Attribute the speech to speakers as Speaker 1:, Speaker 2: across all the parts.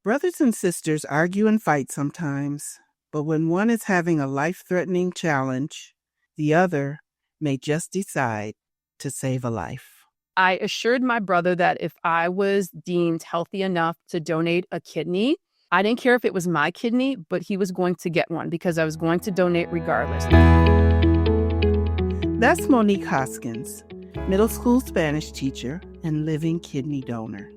Speaker 1: Brothers and sisters argue and fight sometimes, but when one is having a life-threatening challenge, the other may just decide to save a life.
Speaker 2: I assured my brother that if I was deemed healthy enough to donate a kidney, I didn't care if it was my kidney, but he was going to get one because I was going to donate regardless.
Speaker 1: That's Monique Hoskins, middle school Spanish teacher and living kidney donor.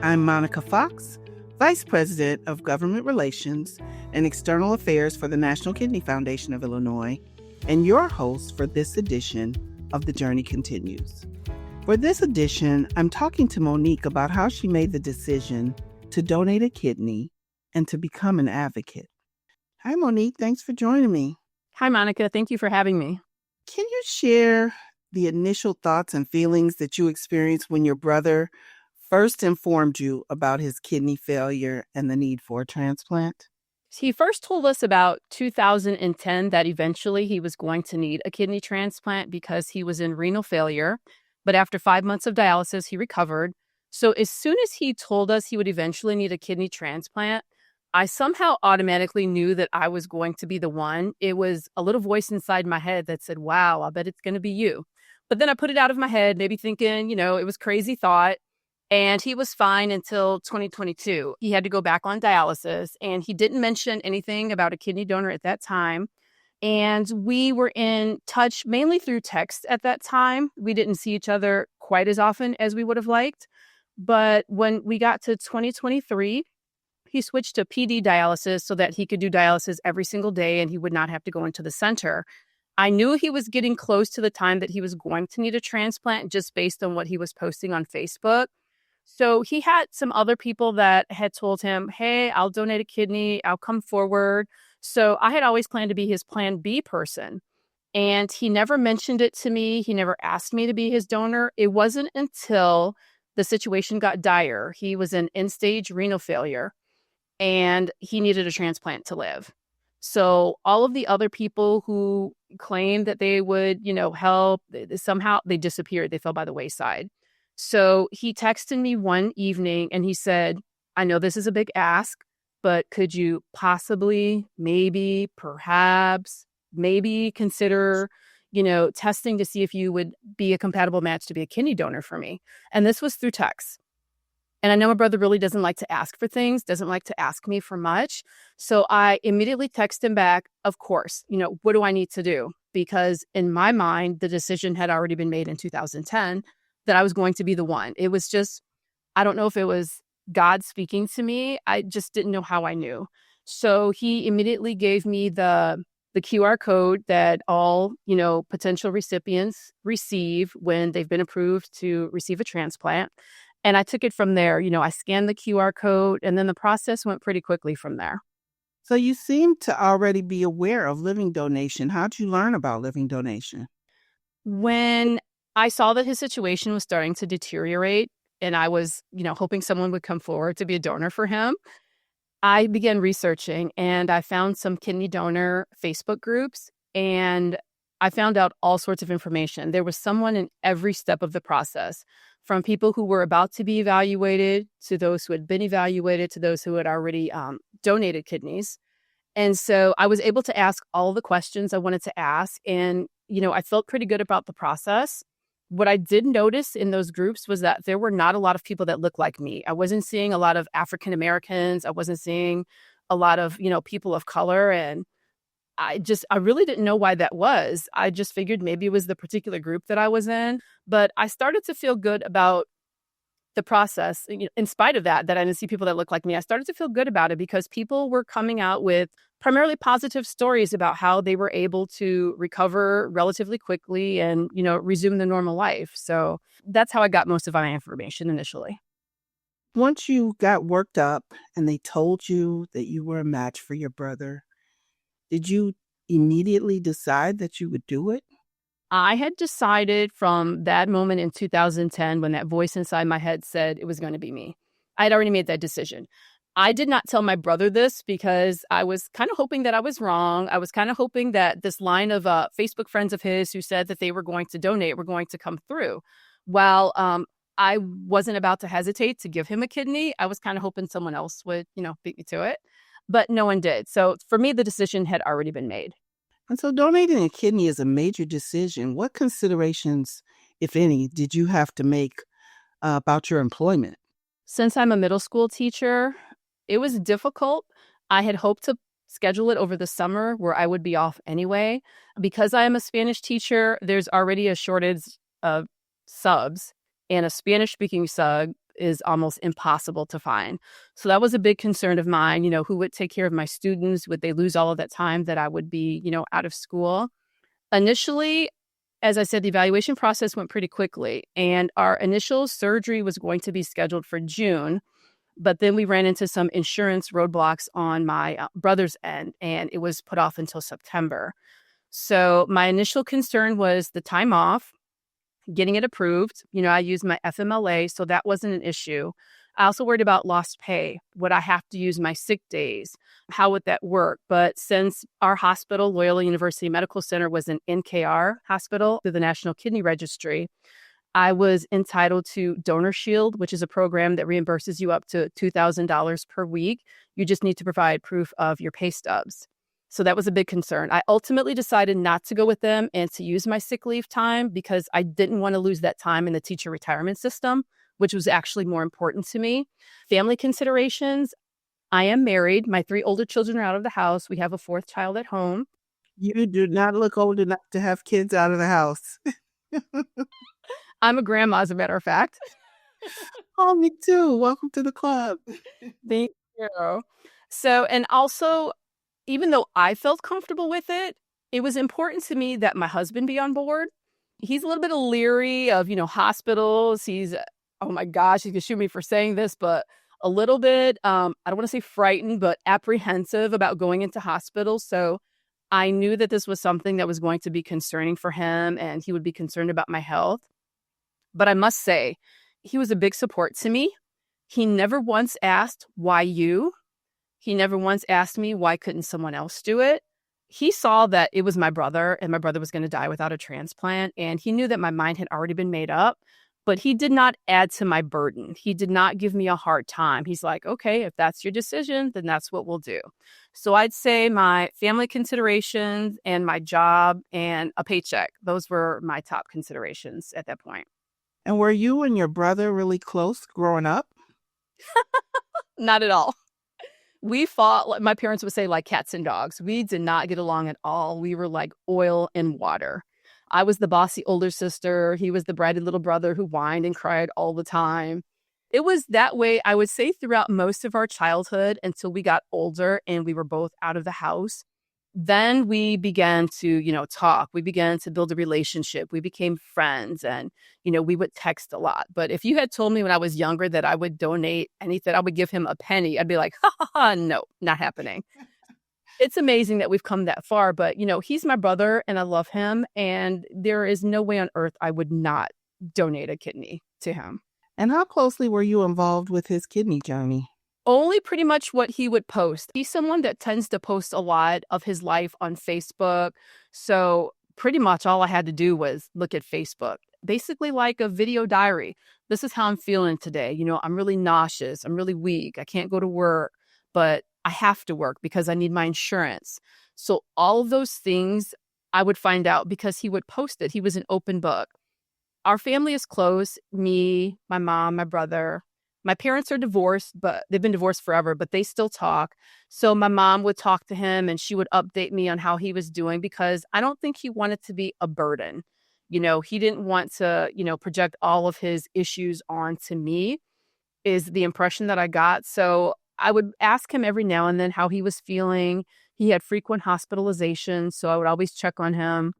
Speaker 1: I'm Monica Fox, Vice President of Government Relations and External Affairs for the National Kidney Foundation of Illinois, and your host for this edition of The Journey Continues. For this edition, I'm talking to Monique about how she made the decision to donate a kidney and to become an advocate. Hi, Monique. Thanks for joining me.
Speaker 2: Hi, Monica. Thank you for having me.
Speaker 1: Can you share the initial thoughts and feelings that you experienced when your brother first informed you about his kidney failure and the need for a transplant?
Speaker 2: He first told us about 2010 that eventually he was going to need a kidney transplant because he was in renal failure. But after 5 months of dialysis, he recovered. So as soon as he told us he would eventually need a kidney transplant, I somehow automatically knew that I was going to be the one. It was a little voice inside my head that said, wow, I bet it's going to be you. But then I put it out of my head, maybe thinking, it was crazy thought. And he was fine until 2022. He had to go back on dialysis, and he didn't mention anything about a kidney donor at that time. And we were in touch mainly through text at that time. We didn't see each other quite as often as we would have liked. But when we got to 2023, he switched to PD dialysis so that he could do dialysis every single day and he would not have to go into the center. I knew he was getting close to the time that he was going to need a transplant just based on what he was posting on Facebook. So he had some other people that had told him, hey, I'll donate a kidney, I'll come forward. So I had always planned to be his plan B person. And he never mentioned it to me. He never asked me to be his donor. It wasn't until the situation got dire. He was in end-stage renal failure and he needed a transplant to live. So all of the other people who claimed that they would, help, somehow they disappeared. They fell by the wayside. So he texted me one evening and he said, I know this is a big ask, but could you possibly, maybe, perhaps, maybe consider, testing to see if you would be a compatible match to be a kidney donor for me? And this was through text. And I know my brother really doesn't like to ask for things, doesn't like to ask me for much. So I immediately text him back, of course, what do I need to do? Because in my mind, the decision had already been made in 2010 that I was going to be the one. It was just, I don't know if it was God speaking to me. I just didn't know how I knew. So he immediately gave me the QR code that all, potential recipients receive when they've been approved to receive a transplant. And I took it from there. I scanned the QR code and then the process went pretty quickly from there.
Speaker 1: So you seem to already be aware of living donation. How'd you learn about living donation?
Speaker 2: When I saw that his situation was starting to deteriorate and I was, hoping someone would come forward to be a donor for him, I began researching and I found some kidney donor Facebook groups and I found out all sorts of information. There was someone in every step of the process, from people who were about to be evaluated to those who had been evaluated to those who had already donated kidneys. And so I was able to ask all the questions I wanted to ask. And, I felt pretty good about the process. What I did notice in those groups was that there were not a lot of people that looked like me. I wasn't seeing a lot of African Americans. I wasn't seeing a lot of, people of color. And I really didn't know why that was. I just figured maybe it was the particular group that I was in. But I started to feel good about the process. In spite of that I didn't see people that looked like me, I started to feel good about it because people were coming out with primarily positive stories about how they were able to recover relatively quickly and, resume their normal life. So that's how I got most of my information initially.
Speaker 1: Once you got worked up and they told you that you were a match for your brother, did you immediately decide that you would do it?
Speaker 2: I had decided from that moment in 2010 when that voice inside my head said it was going to be me. I had already made that decision. I did not tell my brother this because I was kind of hoping that I was wrong. I was kind of hoping that this line of Facebook friends of his who said that they were going to donate were going to come through. While I wasn't about to hesitate to give him a kidney. I was kind of hoping someone else would, beat me to it. But no one did. So for me, the decision had already been made.
Speaker 1: And so donating a kidney is a major decision. What considerations, if any, did you have to make about your employment?
Speaker 2: Since I'm a middle school teacher, it was difficult. I had hoped to schedule it over the summer where I would be off anyway. Because I am a Spanish teacher, there's already a shortage of subs, and a Spanish-speaking sub is almost impossible to find. So that was a big concern of mine. Who would take care of my students? Would they lose all of that time that I would be, out of school? Initially, as I said, the evaluation process went pretty quickly, and our initial surgery was going to be scheduled for June. But then we ran into some insurance roadblocks on my brother's end, and it was put off until September. So my initial concern was the time off, getting it approved. I used my FMLA, so that wasn't an issue. I also worried about lost pay. Would I have to use my sick days? How would that work? But since our hospital, Loyola University Medical Center, was an NKR hospital through the National Kidney Registry, I was entitled to Donor Shield, which is a program that reimburses you up to $2,000 per week. You just need to provide proof of your pay stubs. So that was a big concern. I ultimately decided not to go with them and to use my sick leave time because I didn't want to lose that time in the teacher retirement system, which was actually more important to me. Family considerations. I am married. My 3 older children are out of the house. We have a 4th child at home.
Speaker 1: You do not look old enough to have kids out of the house.
Speaker 2: I'm a grandma, as a matter of fact.
Speaker 1: Oh, me too. Welcome to the club.
Speaker 2: Thank you. So, and also, even though I felt comfortable with it, it was important to me that my husband be on board. He's a little bit leery of, hospitals. He's, oh my gosh, he could shoot me for saying this, but a little bit, I don't want to say frightened, but apprehensive about going into hospitals. So I knew that this was something that was going to be concerning for him, and he would be concerned about my health. But I must say, he was a big support to me. He never once asked, why you? He never once asked me, why couldn't someone else do it? He saw that it was my brother, and my brother was going to die without a transplant. And he knew that my mind had already been made up, but he did not add to my burden. He did not give me a hard time. He's like, okay, if that's your decision, then that's what we'll do. So I'd say my family considerations and my job and a paycheck, those were my top considerations at that point.
Speaker 1: And were you and your brother really close growing up?
Speaker 2: Not at all. We fought, like my parents would say, like cats and dogs. We did not get along at all. We were like oil and water. I was the bossy older sister. He was the bratty little brother who whined and cried all the time. It was that way, I would say, throughout most of our childhood until we got older and we were both out of the house. Then we began to, talk. We began to build a relationship. We became friends and, we would text a lot. But if you had told me when I was younger that I would donate anything, I would give him a penny, I'd be like, ha, ha, ha, no, not happening. It's amazing that we've come that far. But, he's my brother and I love him. And there is no way on earth I would not donate a kidney to him.
Speaker 1: And how closely were you involved with his kidney journey?
Speaker 2: Only pretty much what he would post. He's someone that tends to post a lot of his life on Facebook. So pretty much all I had to do was look at Facebook, basically like a video diary. This is how I'm feeling today. I'm really nauseous. I'm really weak. I can't go to work, but I have to work because I need my insurance. So all of those things I would find out because he would post it. He was an open book. Our family is close. Me, my mom, my brother. My parents are divorced, but they've been divorced forever, but they still talk. So my mom would talk to him and she would update me on how he was doing because I don't think he wanted to be a burden. He didn't want to, project all of his issues onto me is the impression that I got. So I would ask him every now and then how he was feeling. He had frequent hospitalizations, so I would always check on him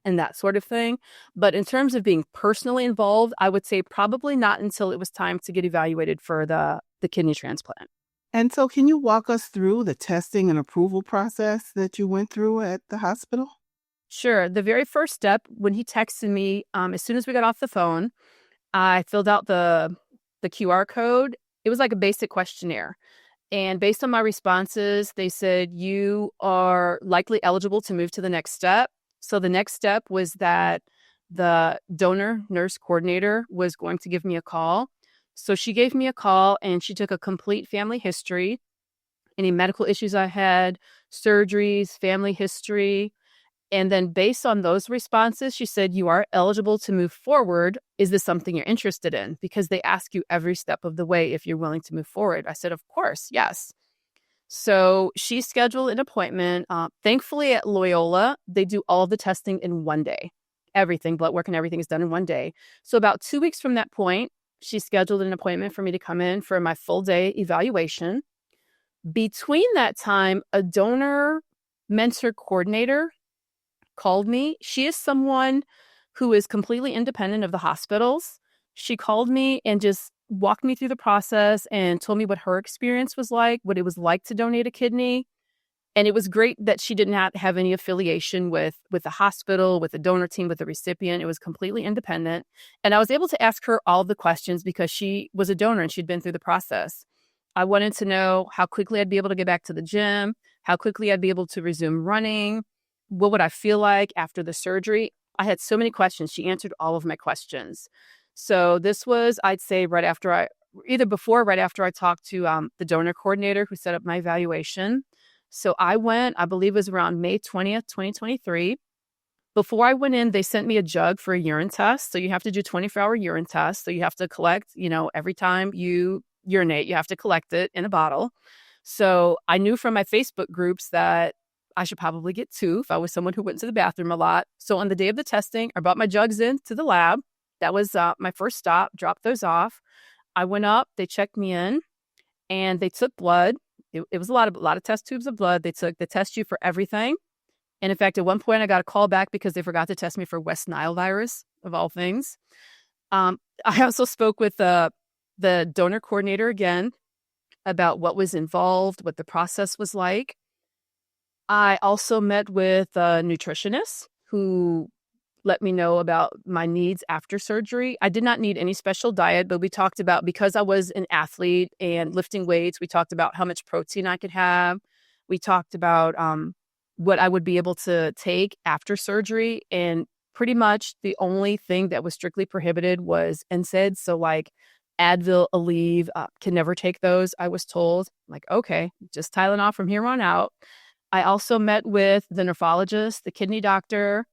Speaker 2: and that sort of thing. But in terms of being personally involved, I would say probably not until it was time to get evaluated for the kidney transplant.
Speaker 1: And so can you walk us through the testing and approval process that you went through at the hospital?
Speaker 2: Sure. The very first step, when he texted me, as soon as we got off the phone, I filled out the QR code. It was like a basic questionnaire. And based on my responses, they said, you are likely eligible to move to the next step. So the next step was that the donor nurse coordinator was going to give me a call. So she gave me a call and she took a complete family history, any medical issues I had, surgeries, family history. And then based on those responses, she said, you are eligible to move forward. Is this something you're interested in? Because they ask you every step of the way if you're willing to move forward. I said, of course, yes. So she scheduled an appointment. Thankfully, at Loyola, they do all the testing in one day. Everything, blood work and everything is done in one day. So about 2 weeks from that point, she scheduled an appointment for me to come in for my full day evaluation. Between that time, a donor mentor coordinator called me. She is someone who is completely independent of the hospitals. She called me and just walked me through the process and told me what her experience was like, what it was like to donate a kidney. And it was great that she did not have any affiliation with the hospital, with the donor team, with the recipient. It was completely independent. And I was able to ask her all the questions because she was a donor and she'd been through the process. I wanted to know how quickly I'd be able to get back to the gym, how quickly I'd be able to resume running, what would I feel like after the surgery? I had so many questions. She answered all of my questions. So this was, I'd say, right after I talked to the donor coordinator who set up my evaluation. So I went, I believe it was around May 20th, 2023. Before I went in, they sent me a jug for a urine test. So you have to do 24-hour urine tests. So you have to collect, every time you urinate, you have to collect it in a bottle. So I knew from my Facebook groups that I should probably get 2 if I was someone who went to the bathroom a lot. So on the day of the testing, I brought my jugs in to the lab. That was my first stop, dropped those off. I went up, they checked me in, and they took blood. It was a lot of test tubes of blood. They test you for everything. And in fact, at one point I got a call back because they forgot to test me for West Nile virus, of all things. I also spoke with the donor coordinator again about what was involved, what the process was like. I also met with a nutritionist who let me know about my needs after surgery. I did not need any special diet, but we talked about, because I was an athlete and lifting weights, we talked about how much protein I could have. We talked about what I would be able to take after surgery. And pretty much the only thing that was strictly prohibited was NSAIDs. So like Advil, Aleve, can never take those, I was told. Like, okay, just Tylenol from here on out. I also met with the nephrologist, the kidney doctor,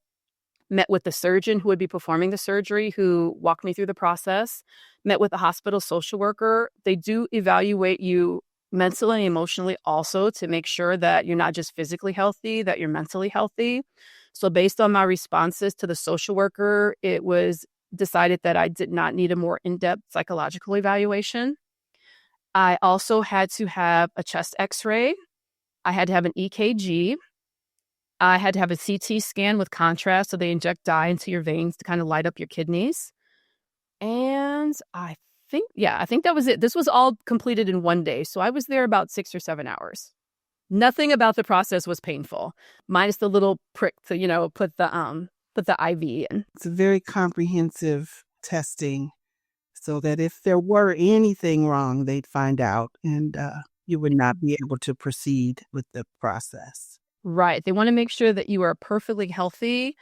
Speaker 2: met with the surgeon who would be performing the surgery, who walked me through the process, met with the hospital social worker. They do evaluate you mentally and emotionally also to make sure that you're not just physically healthy, that you're mentally healthy. So based on my responses to the social worker, it was decided that I did not need a more in-depth psychological evaluation. I also had to have a chest x-ray. I had to have an EKG. I had to have a CT scan with contrast. So they inject dye into your veins to kind of light up your kidneys. And I think that was it. This was all completed in one day. So I was there about 6 or 7 hours. Nothing about the process was painful, minus the little prick to, put the IV in.
Speaker 1: It's a very comprehensive testing so that if there were anything wrong, they'd find out and you would not be able to proceed with the process.
Speaker 2: Right. They want to make sure that you are perfectly healthy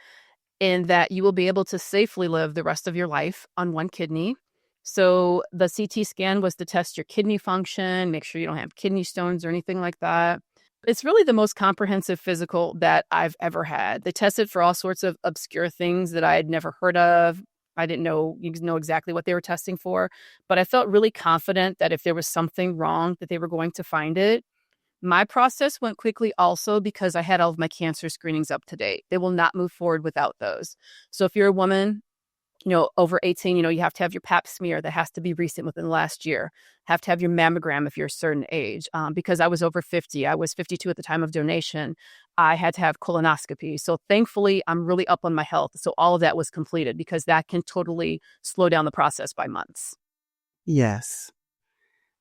Speaker 2: and that you will be able to safely live the rest of your life on one kidney. So the CT scan was to test your kidney function, make sure you don't have kidney stones or anything like that. It's really the most comprehensive physical that I've ever had. They tested for all sorts of obscure things that I had never heard of. I didn't know exactly what they were testing for, but I felt really confident that if there was something wrong, that they were going to find it. My process went quickly also because I had all of my cancer screenings up to date. They will not move forward without those. So if you're a woman, over 18, you have to have your pap smear that has to be recent within the last year. Have to have your mammogram if you're a certain age. Because I was over 50, I was 52 at the time of donation. I had to have colonoscopy. So thankfully, I'm really up on my health. So all of that was completed because that can totally slow down the process by months.
Speaker 1: Yes.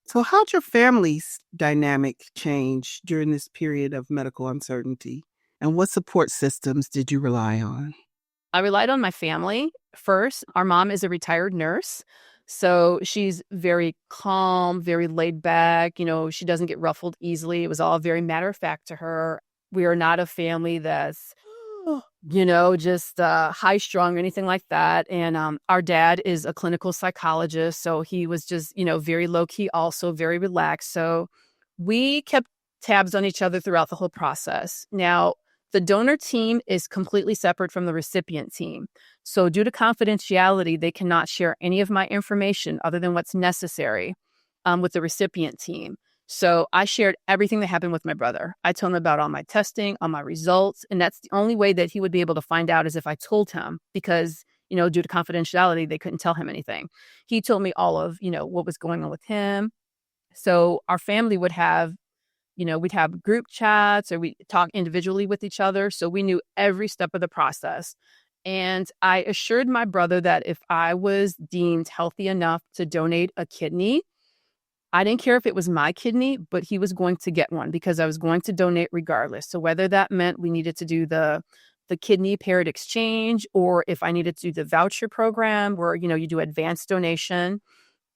Speaker 1: So how'd your family's dynamic change during this period of medical uncertainty? And what support systems did you rely on?
Speaker 2: I relied on my family first. Our mom is a retired nurse, so she's very calm, very laid back. She doesn't get ruffled easily. It was all very matter of fact to her. We are not a family that's just high strung or anything like that. And our dad is a clinical psychologist. So he was just, very low key, also very relaxed. So we kept tabs on each other throughout the whole process. Now, the donor team is completely separate from the recipient team. So due to confidentiality, they cannot share any of my information other than what's necessary with the recipient team. So I shared everything that happened with my brother. I told him about all my testing, all my results, and that's the only way that he would be able to find out is if I told him because, due to confidentiality, they couldn't tell him anything. He told me all of, what was going on with him. So our family would have, we'd have group chats or we talk individually with each other. So we knew every step of the process. And I assured my brother that if I was deemed healthy enough to donate a kidney, I didn't care if it was my kidney, but he was going to get one because I was going to donate regardless. So whether that meant we needed to do the kidney paired exchange or if I needed to do the voucher program where, you do advanced donation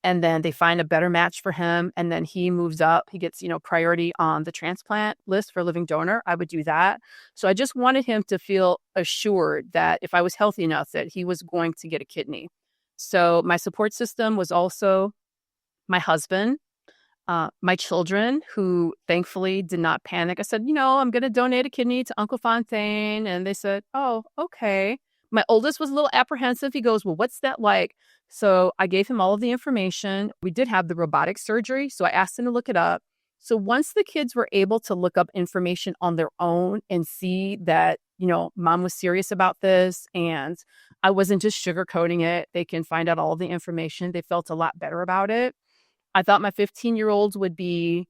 Speaker 2: and then they find a better match for him and then he moves up, he gets, priority on the transplant list for living donor, I would do that. So I just wanted him to feel assured that if I was healthy enough that he was going to get a kidney. So my support system was also my husband. My children, who thankfully did not panic. I said, I'm going to donate a kidney to Uncle Fontaine. And they said, oh, okay. My oldest was a little apprehensive. He goes, well, what's that like? So I gave him all of the information. We did have the robotic surgery. So I asked him to look it up. So once the kids were able to look up information on their own and see that, mom was serious about this and I wasn't just sugarcoating it, they can find out all of the information. They felt a lot better about it. I thought my 15-year-olds would be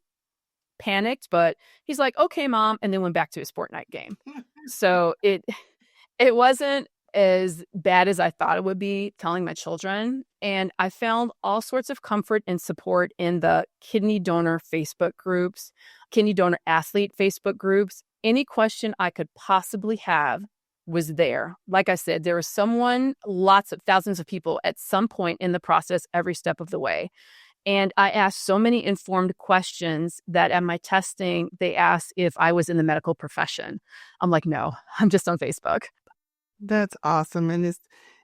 Speaker 2: panicked, but he's like, okay, mom, and then went back to his Fortnite game. So it wasn't as bad as I thought it would be telling my children. And I found all sorts of comfort and support in the kidney donor Facebook groups, kidney donor athlete Facebook groups. Any question I could possibly have was there. Like I said, there was someone, lots of thousands of people at some point in the process, every step of the way. And I asked so many informed questions that at my testing, they asked if I was in the medical profession. I'm like, no, I'm just on Facebook.
Speaker 1: That's awesome. And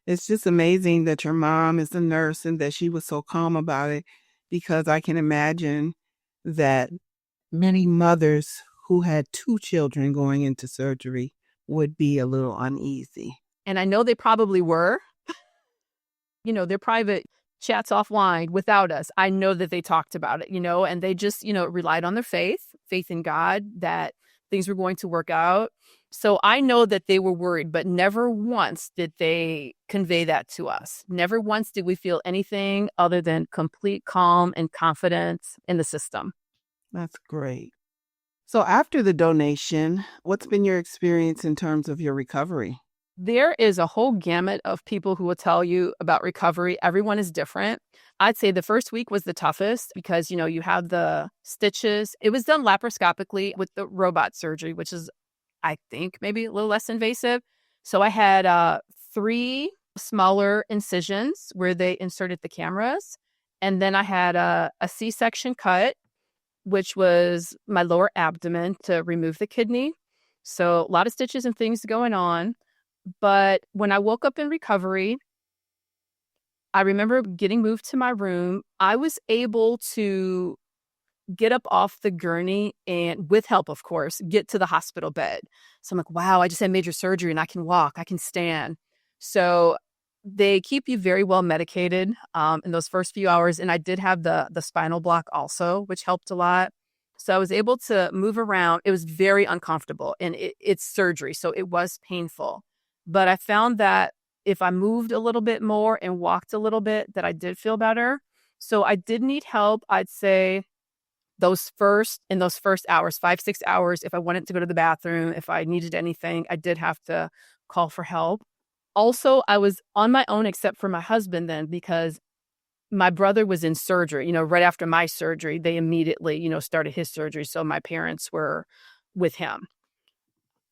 Speaker 1: it's just amazing that your mom is a nurse and that she was so calm about it, because I can imagine that many mothers who had 2 children going into surgery would be a little uneasy.
Speaker 2: And I know they probably were. Their private chats offline without us. I know that they talked about it, and they just, relied on their faith in God that things were going to work out. So I know that they were worried, but never once did they convey that to us. Never once did we feel anything other than complete calm and confidence in the system.
Speaker 1: That's great. So after the donation, what's been your experience in terms of your recovery?
Speaker 2: There is a whole gamut of people who will tell you about recovery. Everyone is different. I'd say the first week was the toughest because, you have the stitches. It was done laparoscopically with the robot surgery, which is, I think, maybe a little less invasive. So I had 3 smaller incisions where they inserted the cameras. And then I had a C-section cut, which was my lower abdomen to remove the kidney. So a lot of stitches and things going on. But when I woke up in recovery, I remember getting moved to my room. I was able to get up off the gurney and, with help, of course, get to the hospital bed. So I'm like, wow, I just had major surgery and I can walk, I can stand. So they keep you very well medicated in those first few hours. And I did have the spinal block also, which helped a lot. So I was able to move around. It was very uncomfortable and it's surgery, so it was painful. But I found that if I moved a little bit more and walked a little bit, that I did feel better. So I did need help. I'd say in those first hours, 5-6 hours, if I wanted to go to the bathroom, if I needed anything, I did have to call for help. Also, I was on my own except for my husband then, because my brother was in surgery. Right after my surgery, they immediately, started his surgery. So my parents were with him.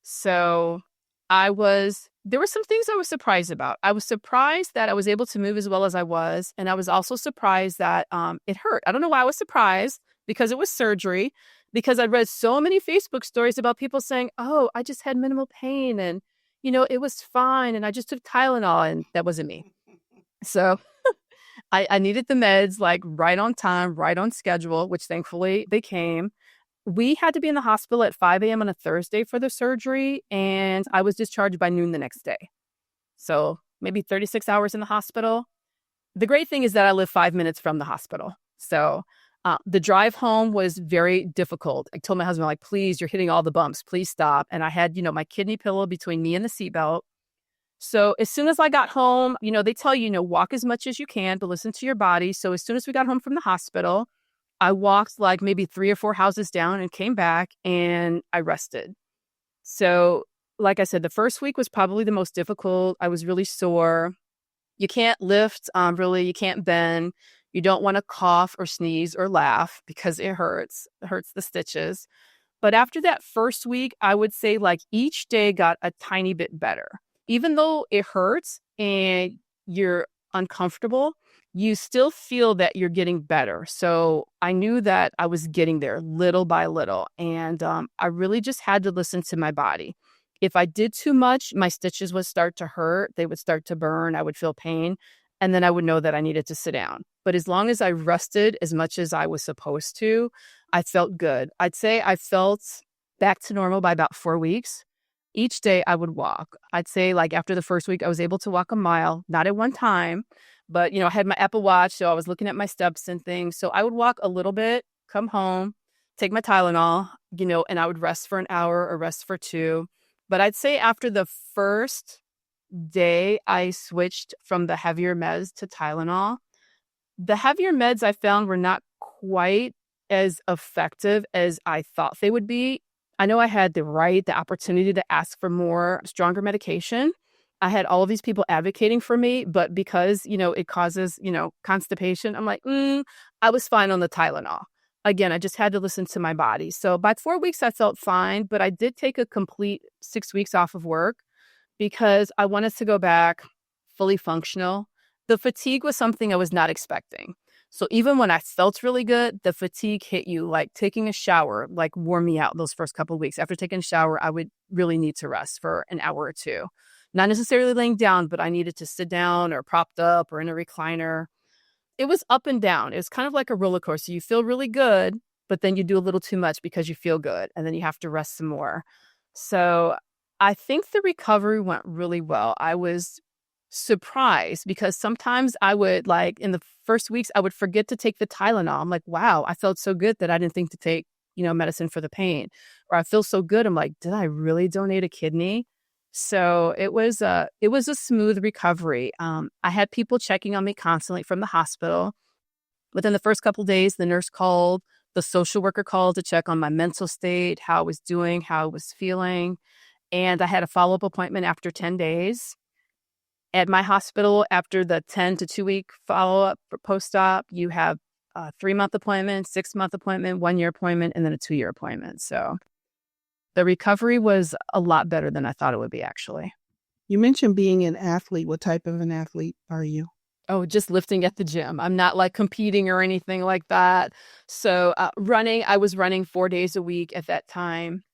Speaker 2: So there were some things I was surprised about. I was surprised that I was able to move as well as I was. And I was also surprised that it hurt. I don't know why I was surprised, because it was surgery, because I read so many Facebook stories about people saying, oh, I just had minimal pain. And, it was fine. And I just took Tylenol, and that wasn't me. So I needed the meds like right on time, right on schedule, which thankfully they came. We had to be in the hospital at 5 a.m. on a Thursday for the surgery, and I was discharged by noon the next day. So maybe 36 hours in the hospital. The great thing is that I live 5 minutes from the hospital. So the drive home was very difficult. I told my husband, like, please, you're hitting all the bumps. Please stop. And I had, my kidney pillow between me and the seatbelt. So as soon as I got home, they tell you, walk as much as you can, but listen to your body. So as soon as we got home from the hospital, I walked like maybe 3 or 4 houses down and came back, and I rested. So like I said, the first week was probably the most difficult. I was really sore. You can't lift, really. You can't bend. You don't want to cough or sneeze or laugh because it hurts. It hurts the stitches. But after that first week, I would say like each day got a tiny bit better. Even though it hurts and you're uncomfortable, you still feel that you're getting better. So I knew that I was getting there little by little. And I really just had to listen to my body. If I did too much, my stitches would start to hurt. They would start to burn. I would feel pain. And then I would know that I needed to sit down. But as long as I rested as much as I was supposed to, I felt good. I'd say I felt back to normal by about 4 weeks. Each day I would walk. I'd say like after the first week, I was able to walk a mile, not at one time, but I had my Apple Watch, so I was looking at my steps and things. So I would walk a little bit, come home, take my Tylenol, and I would rest for an hour or rest for 2. But I'd say after the first day, I switched from the heavier meds to Tylenol. The heavier meds I found were not quite as effective as I thought they would be. I know I had the opportunity to ask for more stronger medication. I had all of these people advocating for me, but because, it causes, constipation, I'm like, I was fine on the Tylenol. Again, I just had to listen to my body. So by 4 weeks, I felt fine, but I did take a complete 6 weeks off of work because I wanted to go back fully functional. The fatigue was something I was not expecting. So even when I felt really good, the fatigue hit you. Like taking a shower, like wore me out those first couple of weeks. After taking a shower, I would really need to rest for an hour or 2. Not necessarily laying down, but I needed to sit down or propped up or in a recliner. It was up and down. It was kind of like a roller coaster. You feel really good, but then you do a little too much because you feel good, and then you have to rest some more. So I think the recovery went really well. I was surprised because sometimes I would, like in the first weeks, I would forget to take the Tylenol. I'm like, wow, I felt so good that I didn't think to take, medicine for the pain. Or I feel so good. I'm like, did I really donate a kidney? So it was a smooth recovery. I had people checking on me constantly from the hospital. Within the first couple of days, the nurse called, the social worker called to check on my mental state, how I was doing, how I was feeling. And I had a follow-up appointment after 10 days. At my hospital, after the 10 to 2 week follow-up for post-op, you have a 3-month appointment, 6-month appointment, 1-year appointment, and then a 2-year appointment. So the recovery was a lot better than I thought it would be, actually.
Speaker 1: You mentioned being an athlete. What type of an athlete are you?
Speaker 2: Oh, just lifting at the gym. I'm not like competing or anything like that. So running, I was running 4 days a week at that time,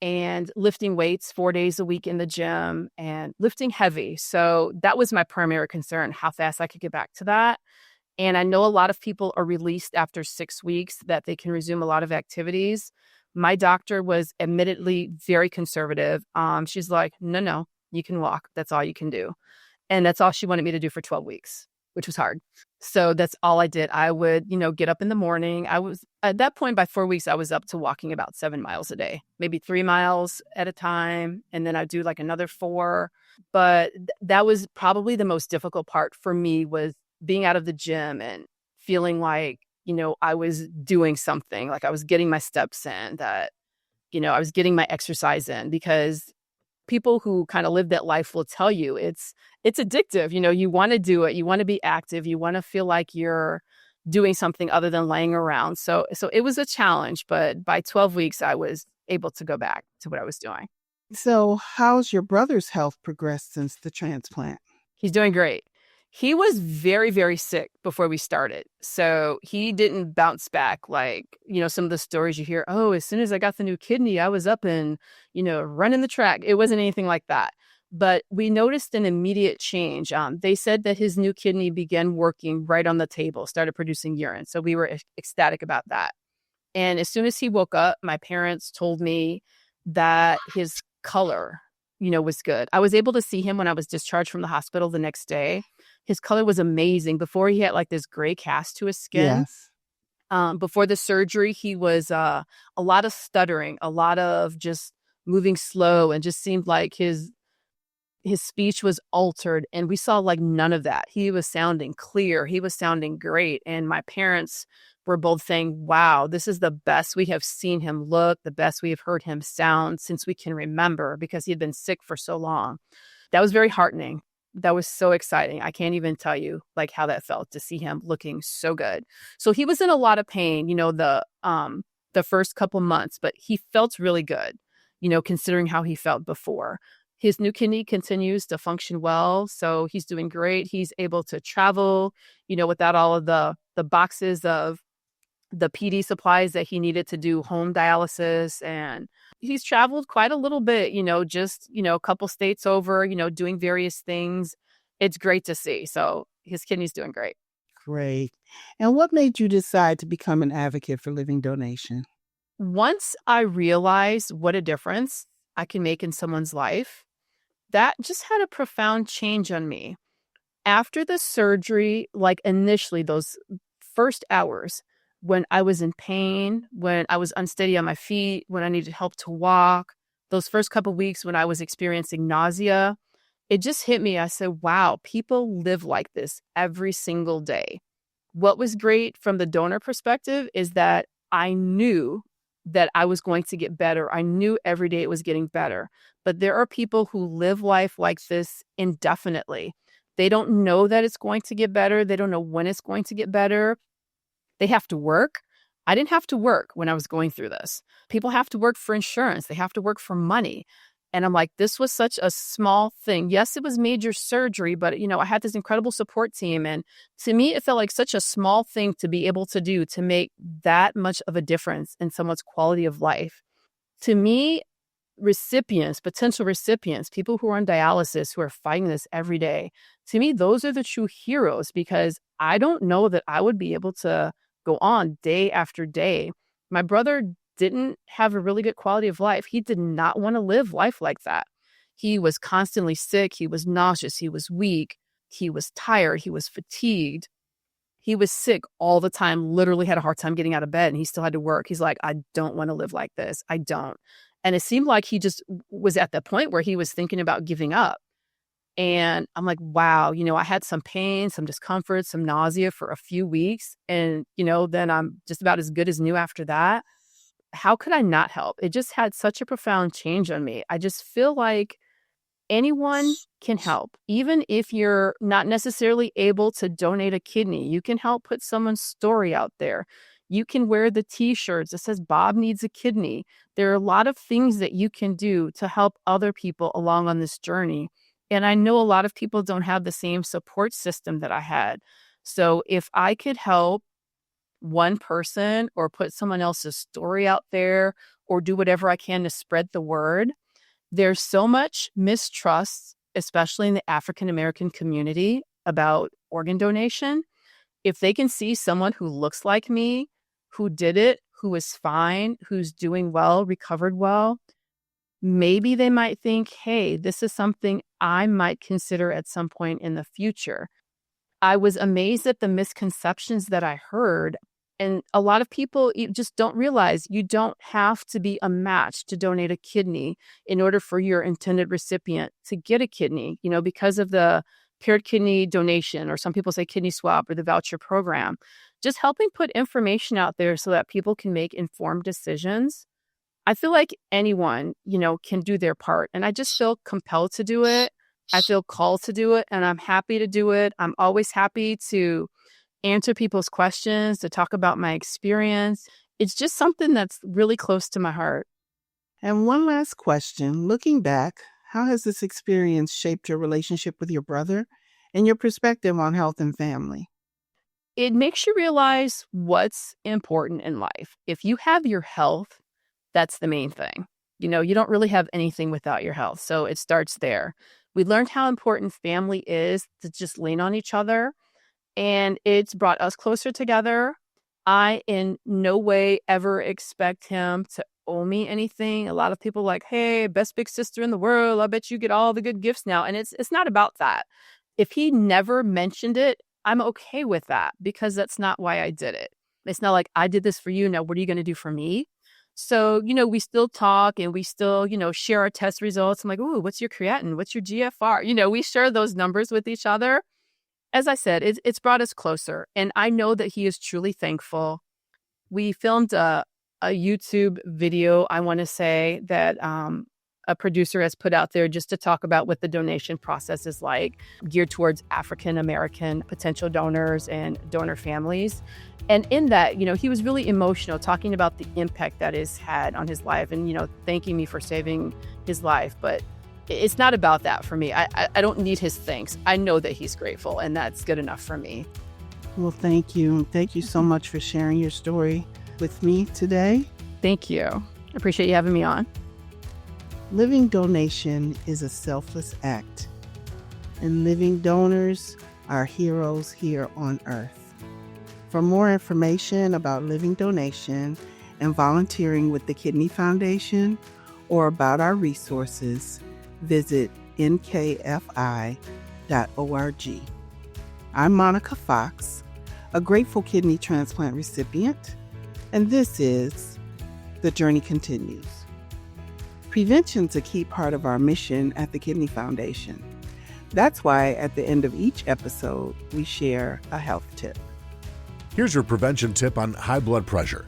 Speaker 2: and lifting weights 4 days a week in the gym and lifting heavy. So that was my primary concern, how fast I could get back to that. And I know a lot of people are released after 6 weeks that they can resume a lot of activities. My doctor was admittedly very conservative. She's like, no, you can walk. That's all you can do. And that's all she wanted me to do for 12 weeks, which was hard. So that's all I did. I would, get up in the morning. I was at that point by 4 weeks, I was up to walking about 7 miles a day, maybe 3 miles at a time. And then I'd do like another 4. But that was probably the most difficult part for me, was being out of the gym and feeling like, I was doing something, like I was getting my steps in, that, I was getting my exercise in, because people who kind of live that life will tell you it's addictive. You want to do it. You want to be active. You want to feel like you're doing something other than laying around. So it was a challenge, but by 12 weeks, I was able to go back to what I was doing.
Speaker 1: So how's your brother's health progressed since the transplant?
Speaker 2: He's doing great. He was very, very sick before we started. So he didn't bounce back like, some of the stories you hear, oh, as soon as I got the new kidney, I was up and, running the track. It wasn't anything like that. but we noticed an immediate change. They said that his new kidney began working right on the table, started producing urine. So we were ecstatic about that. And as soon as he woke up, my parents told me that his color, was good. I was able to see him when I was discharged from the hospital the next day. His color was amazing. Before, he had like this gray cast to his skin.
Speaker 1: Yes.
Speaker 2: Before the surgery, he was a lot of stuttering, a lot of just moving slow, and just seemed like his speech was altered. And we saw like none of that. He was sounding clear. He was sounding great. And my parents were both saying, wow, this is the best we have seen him look, the best we have heard him sound since we can remember, because he had been sick for so long. That was very heartening. That was so exciting. I can't even tell you like how that felt to see him looking so good. So he was in a lot of pain, the first couple months, but he felt really good, considering how he felt before. His new kidney continues to function well, so he's doing great. He's able to travel, without all of the boxes of the PD supplies that he needed to do home dialysis. And he's traveled quite a little bit, just, a couple states over, doing various things. It's great to see. So his kidney's doing great.
Speaker 1: Great. And what made you decide to become an advocate for living donation?
Speaker 2: Once I realized what a difference I can make in someone's life, that just had a profound change on me. After the surgery, like initially those first hours when I was in pain, when I was unsteady on my feet, when I needed help to walk, those first couple of weeks when I was experiencing nausea, it just hit me. I said, wow, people live like this every single day. What was great from the donor perspective is that I knew that I was going to get better. I knew every day it was getting better. But there are people who live life like this indefinitely. They don't know that it's going to get better. They don't know when it's going to get better. They have to work. I didn't have to work when I was going through this. People have to work for insurance. They have to work for money. And I'm like, this was such a small thing. Yes, it was major surgery, but I had this incredible support team. And to me, it felt like such a small thing to be able to do to make that much of a difference in someone's quality of life. To me, potential recipients, people who are on dialysis, who are fighting this every day, to me, those are the true heroes, because I don't know that I would be able to go on day after day. My brother didn't have a really good quality of life. He did not want to live life like that. He was constantly sick. He was nauseous. He was weak. He was tired. He was fatigued. He was sick all the time, literally had a hard time getting out of bed, and he still had to work. He's like, I don't want to live like this. I don't. And it seemed like he just was at the point where he was thinking about giving up. And I'm like, wow, I had some pain, some discomfort, some nausea for a few weeks. And, then I'm just about as good as new after that. How could I not help? It just had such a profound change on me. I just feel like anyone can help. Even if you're not necessarily able to donate a kidney, you can help put someone's story out there. You can wear the t-shirts that says Bob needs a kidney. There are a lot of things that you can do to help other people along on this journey. And I know a lot of people don't have the same support system that I had. So if I could help one person or put someone else's story out there or do whatever I can to spread the word, there's so much mistrust, especially in the African American community, about organ donation. If they can see someone who looks like me, who did it, who is fine, who's doing well, recovered well, maybe they might think, hey, this is something I might consider at some point in the future. I was amazed at the misconceptions that I heard. And a lot of people just don't realize you don't have to be a match to donate a kidney in order for your intended recipient to get a kidney, because of the paired kidney donation, or some people say kidney swap, or the voucher program. Just helping put information out there so that people can make informed decisions. I feel like anyone, can do their part. And I just feel compelled to do it. I feel called to do it, and I'm happy to do it. I'm always happy to answer people's questions, to talk about my experience. It's just something that's really close to my heart.
Speaker 1: And one last question. Looking back, how has this experience shaped your relationship with your brother and your perspective on health and family?
Speaker 2: It makes you realize what's important in life. If you have your health, that's the main thing. You don't really have anything without your health. So it starts there. We learned how important family is to just lean on each other, and it's brought us closer together. I in no way ever expect him to owe me anything. A lot of people like, hey, best big sister in the world. I bet you get all the good gifts now. And it's not about that. If he never mentioned it, I'm okay with that because that's not why I did it. It's not like I did this for you. Now, what are you going to do for me? So, we still talk and we still, share our test results. I'm like, ooh, what's your creatinine? What's your GFR? We share those numbers with each other. As I said, it's brought us closer. And I know that he is truly thankful. We filmed a YouTube video, I want to say, that a producer has put out there just to talk about what the donation process is like, geared towards African-American potential donors and donor families. And in that, he was really emotional, talking about the impact that it's had on his life and, thanking me for saving his life. But it's not about that for me. I don't need his thanks. I know that he's grateful, and that's good enough for me.
Speaker 1: Well, thank you. Thank you so much for sharing your story with me today.
Speaker 2: Thank you. I appreciate you having me on.
Speaker 1: Living donation is a selfless act, and living donors are heroes here on earth. For more information about living donation and volunteering with the Kidney Foundation or about our resources, visit nkfi.org. I'm Monica Fox, a grateful kidney transplant recipient, and this is The Journey Continues. Prevention's a key part of our mission at the Kidney Foundation. That's why at the end of each episode, we share a health tip.
Speaker 3: Here's your prevention tip on high blood pressure.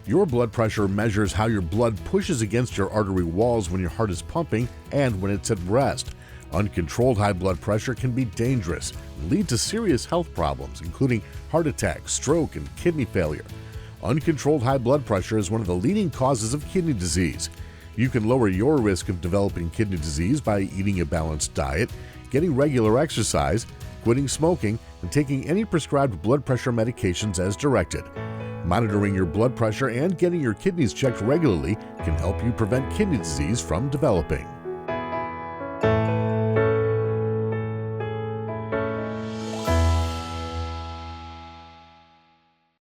Speaker 3: Your blood pressure measures how your blood pushes against your artery walls when your heart is pumping and when it's at rest. Uncontrolled high blood pressure can be dangerous and lead to serious health problems, including heart attack, stroke, and kidney failure. Uncontrolled high blood pressure is one of the leading causes of kidney disease. You can lower your risk of developing kidney disease by eating a balanced diet, getting regular exercise, quitting smoking, and taking any prescribed blood pressure medications as directed. Monitoring your blood pressure and getting your kidneys checked regularly can help you prevent kidney disease from developing.